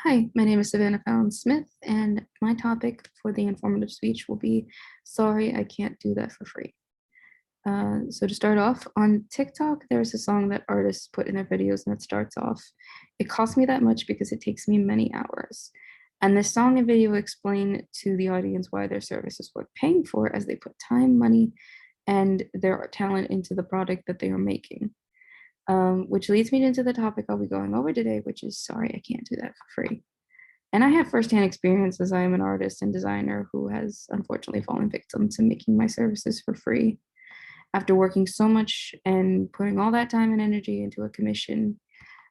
Hi, my name is Savannah Fallon Smith, and my topic for the informative speech will be Sorry, I Can't Do That for Free. So to start off, on TikTok, there's a song that artists put in their videos, and it starts off, "It costs me that much because it takes me many hours." And this song and video explain to the audience why their service is worth paying for as they put time, money, and their talent into the product that they are making. Which leads me into the topic I'll be going over today, which is Sorry, I Can't Do That for Free. And I have firsthand experience as I am an artist and designer who has unfortunately fallen victim to making my services for free. After working so much and putting all that time and energy into a commission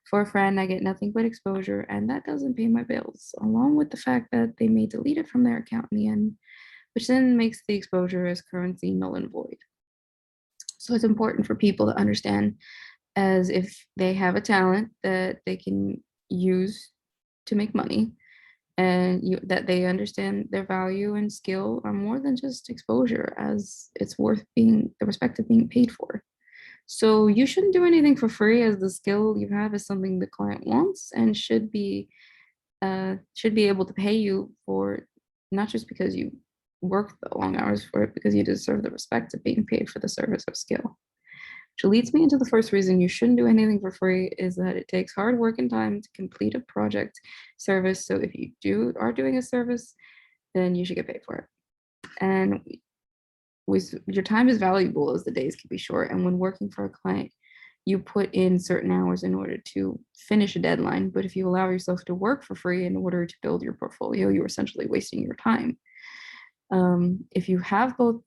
for a friend, I get nothing but exposure, and that doesn't pay my bills, along with the fact that they may delete it from their account in the end, which then makes the exposure as currency null and void. So it's important for people to understand as if they have a talent that they can use to make money and that they understand their value and skill are more than just exposure, as it's worth being the respect of being paid for. So you shouldn't do anything for free, as the skill you have is something the client wants and should be able to pay you for, not just because you work the long hours for it, because you deserve the respect of being paid for the service or skill. Which leads me into the first reason you shouldn't do anything for free is that it takes hard work and time to complete a project service. So if you are doing a service, then you should get paid for it. And your time is valuable as the days can be short. And when working for a client, you put in certain hours in order to finish a deadline. But if you allow yourself to work for free in order to build your portfolio, you're essentially wasting your time. If you have both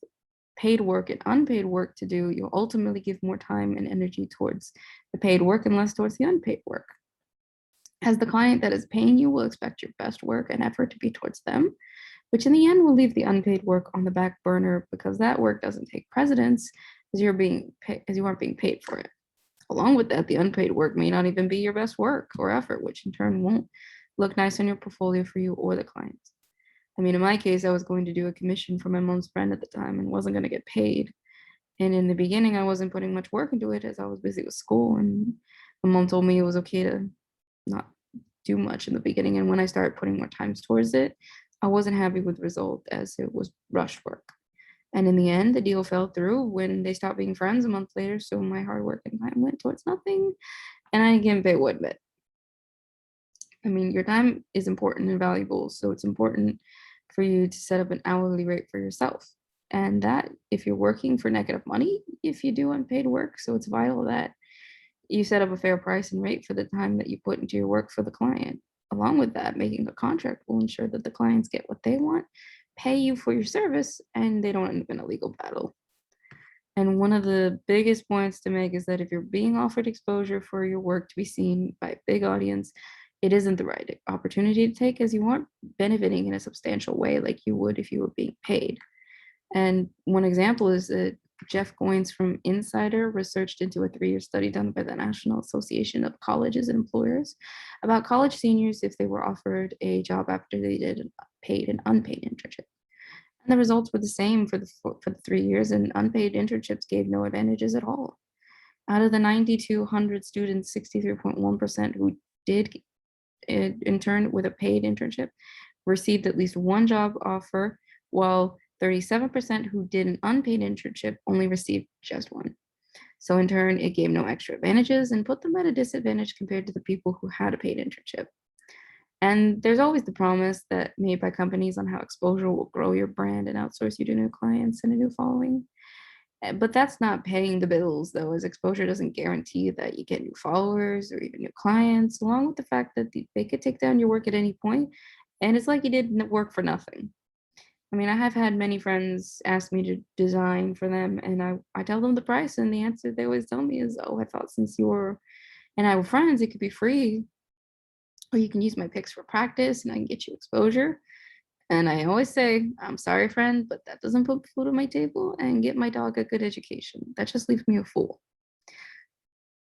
paid work and unpaid work to do, you'll ultimately give more time and energy towards the paid work and less towards the unpaid work. As the client that is paying you will expect your best work and effort to be towards them, which in the end will leave the unpaid work on the back burner because that work doesn't take precedence as as you aren't being paid for it. Along with that, the unpaid work may not even be your best work or effort, which in turn won't look nice on your portfolio for you or the client. I mean, in my case, I was going to do a commission for my mom's friend at the time and wasn't going to get paid. And in the beginning, I wasn't putting much work into it as I was busy with school. And my mom told me it was okay to not do much in the beginning. And when I started putting more times towards it, I wasn't happy with the result as it was rushed work. And in the end, the deal fell through when they stopped being friends a month later. So my hard work and time went towards nothing. And I didn't get paid one bit. I mean, your time is important and valuable. So it's important for you to set up an hourly rate for yourself. And that, if you're working for negative money, if you do unpaid work, so it's vital that you set up a fair price and rate for the time that you put into your work for the client. Along with that, making a contract will ensure that the clients get what they want, pay you for your service, and they don't end up in a legal battle. And one of the biggest points to make is that if you're being offered exposure for your work to be seen by a big audience, it isn't the right opportunity to take, as you aren't benefiting in a substantial way like you would if you were being paid. And one example is that Jeff Goins from Insider researched into a 3-year study done by the National Association of Colleges and Employers about college seniors if they were offered a job after they did a paid and unpaid internship. And the results were the same for the 3 years, and unpaid internships gave no advantages at all. Out of the 9,200 students, 63.1% who did intern with a paid internship received at least one job offer, while 37% who did an unpaid internship only received just one. So in turn, it gave no extra advantages and put them at a disadvantage compared to the people who had a paid internship. And there's always the promise that made by companies on how exposure will grow your brand and outsource you to new clients and a new following. But that's not paying the bills, though, as exposure doesn't guarantee that you get new followers or even new clients, along with the fact that they could take down your work at any point, and it's like you did work for nothing. I mean, I have had many friends ask me to design for them, and I tell them the price, and the answer they always tell me is, "Oh, I thought since you and I were friends, it could be free, or you can use my pics for practice, and I can get you exposure." And I always say, "I'm sorry, friend, but that doesn't put food on my table and get my dog a good education. That just leaves me a fool."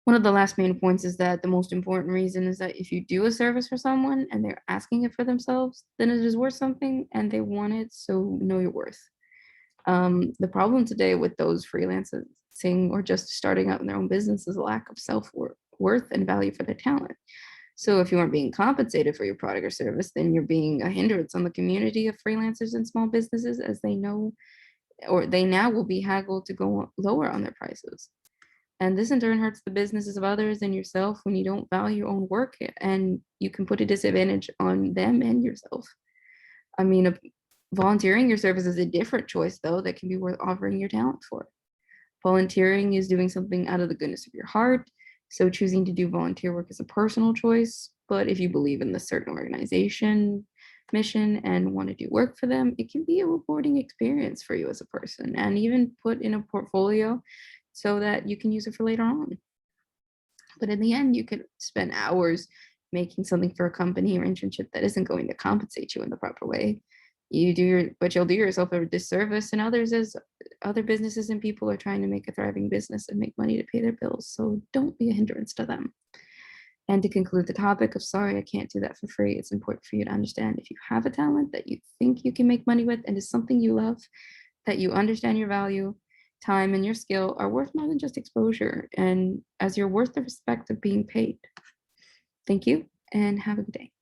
One of the last main points is that the most important reason is that if you do a service for someone and they're asking it for themselves, then it is worth something and they want it, so know your worth. The problem today with those freelancing or just starting out in their own business is a lack of self worth and value for their talent. So if you aren't being compensated for your product or service, then you're being a hindrance on the community of freelancers and small businesses, as they know, or they now will be haggled to go lower on their prices. And this in turn hurts the businesses of others and yourself when you don't value your own work, and you can put a disadvantage on them and yourself. I mean, volunteering your service is a different choice, though, that can be worth offering your talent for. Volunteering is doing something out of the goodness of your heart. So choosing to do volunteer work is a personal choice. But if you believe in the certain organization mission and want to do work for them, it can be a rewarding experience for you as a person, and even put in a portfolio so that you can use it for later on. But in the end, you could spend hours making something for a company or internship that isn't going to compensate you in the proper way. But you'll do yourself a disservice and others, as other businesses and people are trying to make a thriving business and make money to pay their bills. So don't be a hindrance to them. And to conclude the topic of sorry, I can't do that for free, it's important for you to understand, if you have a talent that you think you can make money with and is something you love, that you understand your value, time, and your skill are worth more than just exposure, and as you're worth the respect of being paid. Thank you and have a good day.